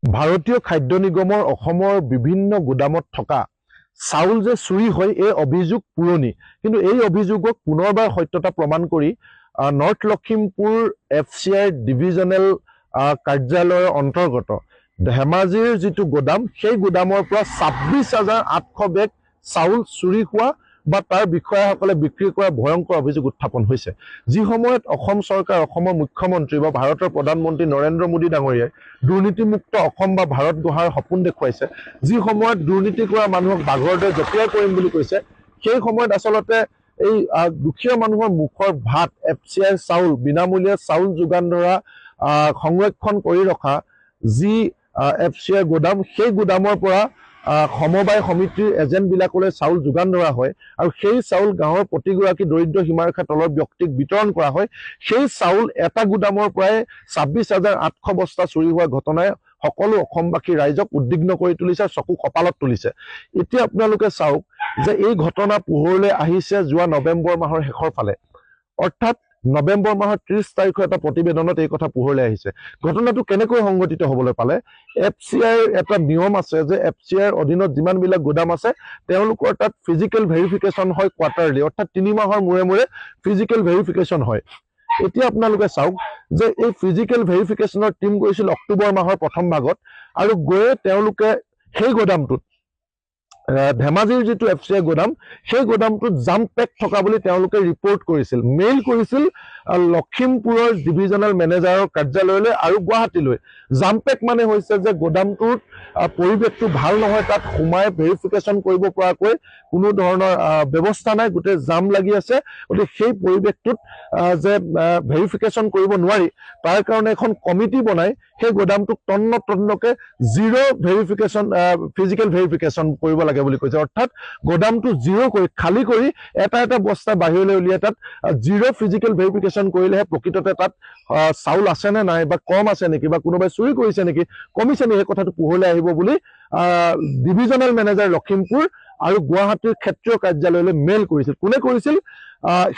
ভাৰতীয় খাদ্য নিগমৰ অসমৰ বিভিন্ন গুদামত থকা চাউল যে চুৰি হয় এই অভিযোগ পুৰণি, কিন্তু এই অভিযোগক পুনৰবাৰ সত্যতা প্ৰমাণ কৰি নৰ্থ লখিমপুৰ FCI ডিভিজনেল কাৰ্যালয়ৰ অন্তৰ্গত ধেমাজিৰ যিটো গোদাম, সেই গোদামৰ পৰা 26,800 বেগ চাউল চুৰি হোৱা বা তাৰ বিষয়াসকলে বিক্ৰী কৰা ভয়ংকৰ অভিযোগ উত্থাপন হৈছে। যি সময়ত অসম চৰকাৰ, অসমৰ মুখ্যমন্ত্ৰী বা ভাৰতৰ প্ৰধানমন্ত্ৰী নৰেন্দ্ৰ মোদী ডাঙৰীয়াই দুৰ্নীতিমুক্ত অসম বা ভাৰত গঢ়াৰ সপোন দেখুৱাইছে, যি সময়ত দুৰ্নীতি কৰা মানুহক বাঘৰ দৰে জঁপিয়াই পৰিম বুলি কৈছে, সেই সময়ত আচলতে এই দুখীয়া মানুহৰ মুখৰ ভাত FCI চাউল, বিনামূলীয়া চাউল যোগান ধৰা, সংৰক্ষণ কৰি ৰখা যি FCI গোদাম, সেই গোদামৰ পৰা সমবায় সমিতিৰ এজেণ্টবিলাকলৈ চাউল যোগান ধৰা হয় আৰু সেই চাউল গাঁৱৰ প্ৰতিগৰাকী দৰিদ্ৰ সীমাৰেখা তলৰ ব্যক্তিক বিতৰণ কৰা হয়। সেই চাউল এটা গোদামৰ পৰাই 26,800 বস্তা চুৰি হোৱা ঘটনাই সকলো অসমবাসী ৰাইজক উদ্বিগ্ন কৰি তুলিছে, চকু কপালত তুলিছে। এতিয়া আপোনালোকে চাওক যে এই ঘটনা পোহৰলৈ আহিছে যোৱা নৱেম্বৰ মাহৰ শেষৰ ফালে, অৰ্থাৎ নৱেম্বৰ মাহৰ 30 তাৰিখৰ এটা প্ৰতিবেদনত এই কথা পোহৰলৈ আহিছে। ঘটনাটো কেনেকৈ সংঘটিত হবলৈ পালে? FCIৰ এটা নিয়ম আছে যে FCIৰ অধীনত যিমানবিলাক গোদাম আছে তেওঁলোকৰ তাত ফিজিকেল ভেৰিফিকেশ্যন হয় কোৱাৰ্টাৰলি, অৰ্থাৎ 3 মাহৰ মূৰে মূৰে ফিজিকেল ভেৰিফিকেশ্যন হয়। এতিয়া আপোনালোকে চাওক যে এই ফিজিকেল ভেৰিফিকেশ্যনৰ টিম গৈছিল অক্টোবৰ মাহৰ প্ৰথম ভাগত আৰু গৈয়ে তেওঁলোকে সেই গোদামটোত ধেমাজিৰ যিটো FCI গোদাম, সেই গোদামটোত জাম পেক থকা বুলি তেওঁলোকে ৰিপৰ্ট কৰিছিল, মেইল কৰিছিল লখিমপুৰৰ ডিভিজনেল মেনেজাৰৰ কাৰ্যালয়লৈ আৰু গুৱাহাটীলৈ। জাম পেক মানে হৈছে যে গোদামটোত পৰিৱেশটো ভাল নহয়, তাত সোমাই ভেৰিফিকেশ্যন কৰিব পৰাকৈ কোনো ধৰণৰ ব্যৱস্থা নাই, গোটেই জাম লাগি আছে, গতিকে সেই পৰিৱেশটোত যে ভেৰিফিকেশ্যন কৰিব নোৱাৰি, তাৰ কাৰণে এখন কমিটি বনাই সেই গোদামটোক তন্নকে জিৰ' ভেৰিফিকেশ্যন ফিজিকেল ভেৰিফিকেশ্যন কৰিব লাগে বুলি কৈছে। অৰ্থাৎ গোদামটো জিৰ' কৰি খালী কৰি এটা বস্তা বাহিৰলৈ উলিয়াই তাত জিৰ' ফিজিকেল ভেৰিফিকেশ্যন কৰিলেহে প্ৰকৃততে তাত চাউল আছে নে নাই, বা কম আছে নেকি, বা কোনোবাই চুৰি কৰিছে নেকি, কমিছে নেকি, সেই কথাটো পোহৰলৈ আহিব বুলি ডিভিজনেল মেনেজাৰ লখিমপুৰ আৰু গুৱাহাটীৰ ক্ষেত্ৰীয় কাৰ্যালয়লৈ মেইল কৰিছিল। কোনে কৰিছিল?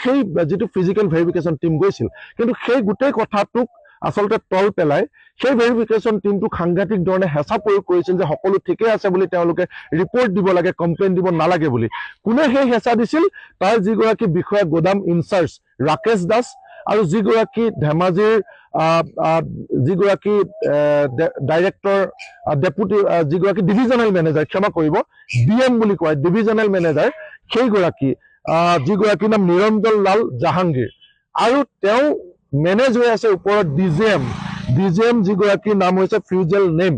সেই যিটো ফিজিকেল ভেৰিফিকেশ্যন টিম গৈছিল। কিন্তু সেই গোটেই কথাটোক আচলতে তল পেলাই সেই ভেৰিফিকেশ্যন টিমটোক সাংঘাতিক ধৰণে হেঁচা প্ৰয়োগ কৰিছিল যে সকলো ঠিকে আছে বুলি তেওঁলোকে ৰিপৰ্ট দিব লাগে, কমপ্লেইন দিব নালাগে বুলি। কোনে সেই হেঁচা দিছিল? তাৰ যিগৰাকী বিষয়া গোদাম ইনচাৰ্জ ৰাকেশ দাস আৰু যিগৰাকী ধেমাজিৰ যিগৰাকী ডাইৰেক্টৰ ডেপুটি যিগৰাকী ডিভিজনেল মেনেজাৰ, ক্ষমা কৰিব DM বুলি কয়, ডিভিজনেল মেনেজাৰ, সেইগৰাকী যিগৰাকীৰ নাম নিৰঞ্জন লাল জাহাংগীৰ, আৰু তেওঁ মেনেজ হৈ আছে ওপৰত DGM যিগৰাকীৰ নাম হৈছে ফিউজেল নেম।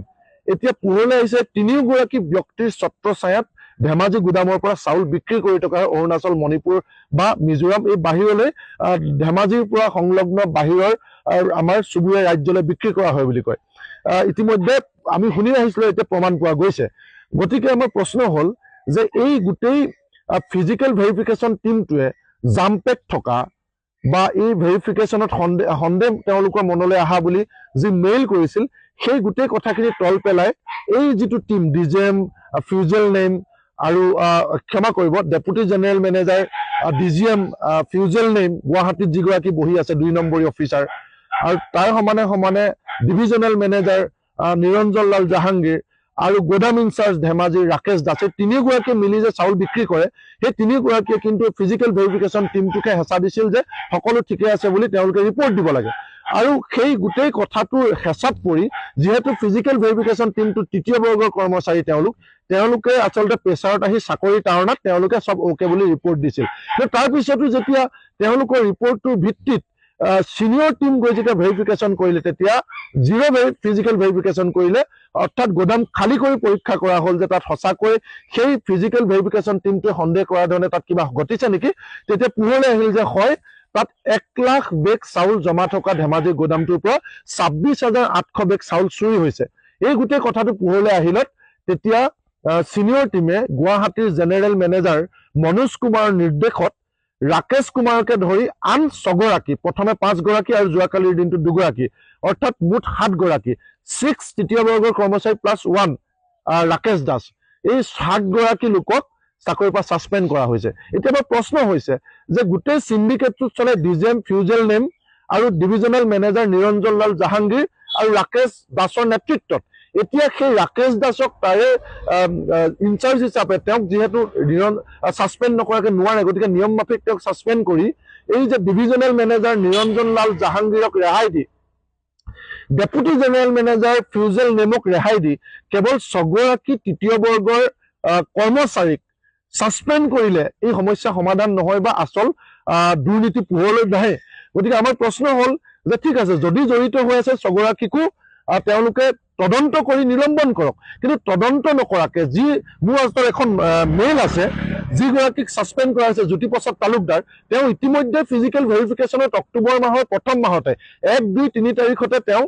এতিয়া পোহৰলৈ আহিছে তিনিওগৰাকী ব্যক্তিৰ ছত্ৰছায়াত ধেমাজি গুদামৰ পৰা চাউল বিক্ৰী কৰি থকা অৰুণাচল, মণিপুৰ বা মিজোৰাম, এই বাহিৰলৈ ধেমাজিৰ পৰা সংলগ্ন বাহিৰৰ আমাৰ চুবুৰীয়া ৰাজ্যলৈ বিক্ৰী কৰা হয় বুলি কয়। ইতিমধ্যে আমি শুনি আহিছিলো, এতিয়া প্ৰমাণ পোৱা গৈছে। গতিকে আমাৰ প্ৰশ্ন হ'ল যে এই গোটেই ফিজিকেল ভেৰিফিকেশ্যন টিমটোৱে জাম্পেক থকা বা এই ভেৰিফিকেশ্যনত সন্দেহ তেওঁলোকৰ মনলৈ অহা বুলি যি মেইল কৰিছিল, সেই গোটেই কথাখিনি তল পেলাই এই যিটো টিম DGM, ফিউজেল নেম আৰু ক্ষমা কৰিব ডেপুটি জেনেৰেল মেনেজাৰ DGM ফিউজেল নেম, গুৱাহাটীত যিগৰাকী বহি আছে 2 নম্বৰী অফিচাৰ, আৰু তাৰ সমানে ডিভিজনেল মেনেজাৰ নিৰঞ্জন লাল জাহাংগীৰ আৰু গোদাম ইনচাৰ্জ ধেমাজিৰ ৰাকেশ দাস, এই তিনিওগৰাকীয়ে মিলি যে চাউল বিক্ৰী কৰে, সেই তিনিওগৰাকীয়ে কিন্তু ফিজিকেল ভেৰিফিকেশ্যন টিমটোকে হেঁচা দিছিল যে সকলো ঠিকে আছে বুলি তেওঁলোকে ৰিপৰ্ট দিব লাগে। আৰু সেই গোটেই কথাটোৰ হেঁচাত পৰি যিহেতু ফিজিকেল ভেৰিফিকেশ্যন টিমটো তৃতীয় বৰ্গৰ কৰ্মচাৰী, তেওঁলোকে আচলতে প্ৰেছাৰত আহি চাকৰি তাৰণাত তেওঁলোকে চব অ'কে বুলি ৰিপৰ্ট দিছিল। তাৰপিছতো যেতিয়া তেওঁলোকৰ ৰিপৰ্টটোৰ ভিত্তিত চিনিয়ৰ টিম গৈ যেতিয়া ভেৰিফিকেশ্যন কৰিলে, তেতিয়া জিৰ' ফিজিকেল ভেৰিফিকেশ্যন কৰিলে, অৰ্থাৎ গোদাম খালী কৰি পৰীক্ষা কৰা হ'ল যে তাত সঁচাকৈ সেই ফিজিকেল ভেৰিফিকেশ্যন টিমটোৱে সন্দেহ কৰা ধৰণে তাত কিবা ঘটিছে নেকি। তেতিয়া পোহৰলৈ আহিল যে হয়, তাত 1 লাখ বেগ চাউল জমা থকা ধেমাজি গোদামটোৰ পৰা 26,800 বেগ চাউল চুৰি হৈছে। এই গোটেই কথাটো পোহৰলৈ আহিলত তেতিয়া চিনিয়ৰ টিমে গুৱাহাটীৰ জেনেৰেল মেনেজাৰ মনোজ কুমাৰৰ নিৰ্দেশত ৰাকেশ কুমাৰকে ধৰি আন 6 গৰাকী, প্ৰথমে 5 গৰাকী আৰু যোৱাকালিৰ দিনটোত 2 গৰাকী, অৰ্থাৎ মুঠ 7 গৰাকী, 6 তৃতীয় বৰ্গৰ কৰ্মচাৰী প্লাছ 1 ৰাকেশ দাস, এই 7 গৰাকী লোকক চাকৰিৰ পৰা ছাছপেণ্ড কৰা হৈছে। এতিয়া প্ৰশ্ন হৈছে যে গোটেই চিণ্ডিকেটটোত চলে DGM ফিউজেল নেম আৰু ডিভিজনেল মেনেজাৰ নিৰঞ্জন লাল জাহাংগীৰ আৰু ৰাকেশ দাসৰ নেতৃত্বত এতিয়া সেই ৰাকেশ দাসক তাৰে ইনচাৰ্জ হিচাপে তেওঁক যিহেতু ছাছপেণ্ড নকৰাকৈ নোৱাৰে, গতিকে নিয়ম মাফিক তেওঁক ছাছপেণ্ড কৰি এই যে ডিভিজনেল মেনেজাৰ নিৰঞ্জন লাল জাহাংগীৰক ৰেহাই দি ডেপুটি জেনেৰেল মেনেজাৰ ফিউজেল নেমক ৰেহাই দি কেৱল 6গৰাকী তৃতীয় বৰ্গৰ কৰ্মচাৰীক ছাছপেণ্ড কৰিলে এই সমস্যা সমাধান নহয় বা আচল দুৰ্নীতি পোহৰলৈ নাহে। গতিকে আমাৰ প্ৰশ্ন হ'ল যে ঠিক আছে, যদি জড়িত হৈ আছে 6গৰাকীকো তেওঁলোকে তদন্ত কৰি নিলম্বন কৰক, কিন্তু তদন্ত নকৰাকে যি মোৰ হাতত এখন মেইল আছে, যিগৰাকীক ছাছপেণ্ড কৰা হৈছে জ্যোতিপ্ৰসাদ তালুকদাৰ, তেওঁ ইতিমধ্যে ফিজিকেল ভেৰিফিকেশ্যনত অক্টোবৰ মাহৰ প্ৰথম মাহতে 1, 2, 3 তাৰিখতে তেওঁ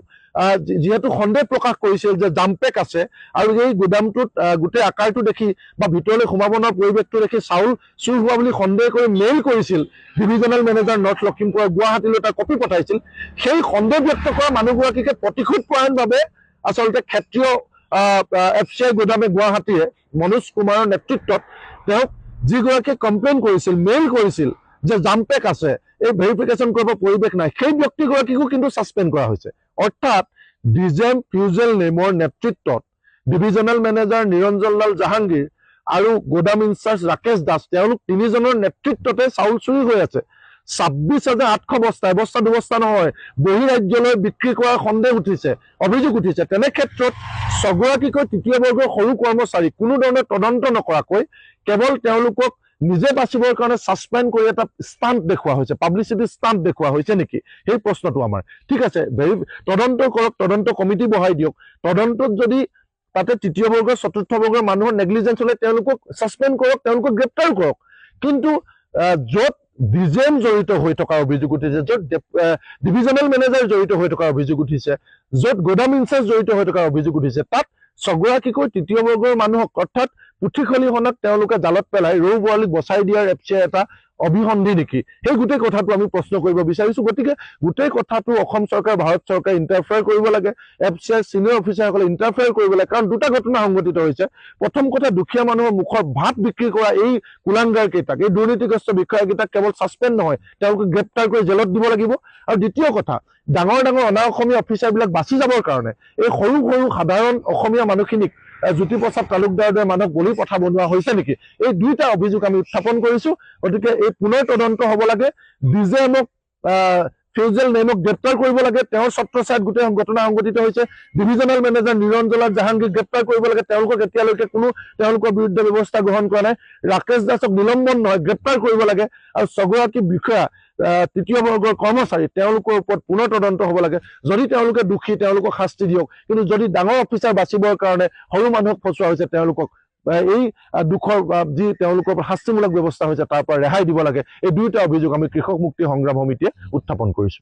যিহেতু সন্দেহ প্ৰকাশ কৰিছিল যে জাম্পেক আছে আৰু এই গুদামটোত গোটেই আকাৰটো দেখি বা ভিতৰলৈ সোমাব নোৱাৰা পৰিৱেশটো দেখি চাউল চুৰ হোৱা বুলি সন্দেহ কৰি মেইল কৰিছিল ডিভিজনেল মেনেজাৰ নৰ্থ লখিমপুৰৰ, গুৱাহাটীলৈ এটা কপি পঠাইছিল। সেই সন্দেহ ব্যক্ত কৰা মানুহগৰাকীকে প্ৰতিশোধপৰায়ণভাৱে আচলতে ক্ষেত্ৰীয় FCI গোদামে গুৱাহাটীয়ে মনোজ কুমাৰৰ নেতৃত্বত তেওঁক যিগৰাকীয়ে কমপ্লেইন কৰিছিল, মেইল কৰিছিল যে জাম্পেক আছে, এই ভেৰিফিকেশ্যন কৰিব পৰিৱেশ নাই, সেই ব্যক্তিগৰাকীকো কিন্তু ছাছপেণ্ড কৰা হৈছে। অৰ্থাৎ ডিজেম ফিউজেল নেমৰ নেতৃত্বত ডিভিজনেল মেনেজাৰ নিৰঞ্জন লাল জাহাংগীৰ আৰু গোদাম ইনচাৰ্জ ৰাকেশ দাস, তেওঁলোক তিনিজনৰ নেতৃত্বতে চাউল চুৰি হৈ আছে। 26,800 বস্তা, এবস্তা দুবস্তা নহয়, বহিৰাজ্যলৈ বিক্ৰী কৰাৰ সন্দেহ উঠিছে, অভিযোগ উঠিছে। তেনে ক্ষেত্ৰত 6গৰাকীকৈ তৃতীয় বৰ্গৰ সৰু কৰ্মচাৰী কোনো ধৰণে তদন্ত নকৰাকৈ কেৱল তেওঁলোকক নিজে বাচিবৰ কাৰণে ছাছপেণ্ড কৰি এটা ষ্টাণ্ট দেখুওৱা হৈছে, পাব্লিচিটি ষ্টাণ্ট দেখুওৱা হৈছে নেকি, সেই প্ৰশ্নটো আমাৰ। ঠিক আছে, তদন্ত কৰক, তদন্ত কমিটি বহাই দিয়ক, তদন্তত যদি তাতে তৃতীয় বৰ্গৰ চতুৰ্থ বৰ্গৰ মানুহৰ নেগলিজেঞ্চ হলে তেওঁলোকক ছাছপেণ্ড কৰক, তেওঁলোকক গ্ৰেপ্তাৰ কৰক। কিন্তু য'ত ডিজেম জড়িত হৈ থকাৰ অভিযোগ উঠিছে, য'ত ডিভিজনেল মেনেজাৰ জড়িত হৈ থকাৰ অভিযোগ উঠিছে, য'ত গোদাম ইনচাৰ্জ জড়িত হৈ থকাৰ অভিযোগ উঠিছে, তাত 6গৰাকীকৈ তৃতীয় বৰ্গৰ মানুহক অৰ্থাৎ পুথিখলিখনত তেওঁলোকে জালত পেলাই ৰৌ বোৱালীক বচাই দিয়াৰ FCI এটা অভিসন্ধি নেকি, সেই গোটেই কথাটো আমি প্ৰশ্ন কৰিব বিচাৰিছো। গতিকে গোটেই কথাটো অসম চৰকাৰ, ভাৰত চৰকাৰে ইণ্টাৰফেয়াৰ কৰিব লাগে, FCI চিনিয়ৰ অফিচাৰসকলে ইণ্টাৰফেয়াৰ কৰিব লাগে। কাৰণ দুটা ঘটনা সংঘটিত হৈছে। প্ৰথম কথা, দুখীয়া মানুহৰ মুখৰ ভাত বিক্ৰী কৰা এই কুলাংগাৰ কেইটাক, এই দুৰ্নীতিগ্ৰস্ত বিষয়াকেইটাক কেৱল ছাছপেণ্ড নহয়, তেওঁলোকে গ্ৰেপ্তাৰ কৰি জেলত দিব লাগিব। আৰু দ্বিতীয় কথা, ডাঙৰ ডাঙৰ অনা অসমীয়া অফিচাৰবিলাক বাচি যাবৰ কাৰণে এই সৰু সৰু সাধাৰণ অসমীয়া মানুহখিনিক জ্যোতিপ্ৰসাদ তালুকদাৰৰ দৰে মানুহক বলি পঠা বনোৱা হৈছে নেকি, এই দুইটা অভিযোগ আমি উত্থাপন কৰিছো। গতিকে এই পুনৰ তদন্ত হ'ব লাগে, ডিজেমক ফিউজেল নেমক গ্ৰেপ্তাৰ কৰিব লাগে, তেওঁৰ ছত্ৰছায়াত গোটেই ঘটনা সংঘটিত হৈছে। ডিভিজনেল মেনেজাৰ নিৰঞ্জন লাল জাহাংগীৰ গ্ৰেপ্তাৰ কৰিব লাগে, তেওঁলোকক এতিয়ালৈকে কোনো তেওঁলোকৰ বিৰুদ্ধে ব্যৱস্থা গ্ৰহণ কৰা নাই। ৰাকেশ দাসক নিলম্বন নহয়, গ্ৰেপ্তাৰ কৰিব লাগে। আৰু 6গৰাকী বিষয়া তৃতীয় বৰ্গৰ কৰ্মচাৰী, তেওঁলোকৰ ওপৰত পুনৰ তদন্ত হ'ব লাগে। যদি তেওঁলোকে দোষী, তেওঁলোকক শাস্তি দিয়ক, কিন্তু যদি ডাঙৰ অফিচাৰ বাচিবৰ কাৰণে সৰু মানুহক ফচোৱা হৈছে, তেওঁলোকক এই দুখৰ যি তেওঁলোকৰ শাস্তিমূলক ব্যৱস্থা হৈছে তাৰ পৰা ৰেহাই দিব লাগে। এই দুয়োটা অভিযোগ আমি কৃষক মুক্তি সংগ্ৰাম সমিতিয়ে উত্থাপন কৰিছো।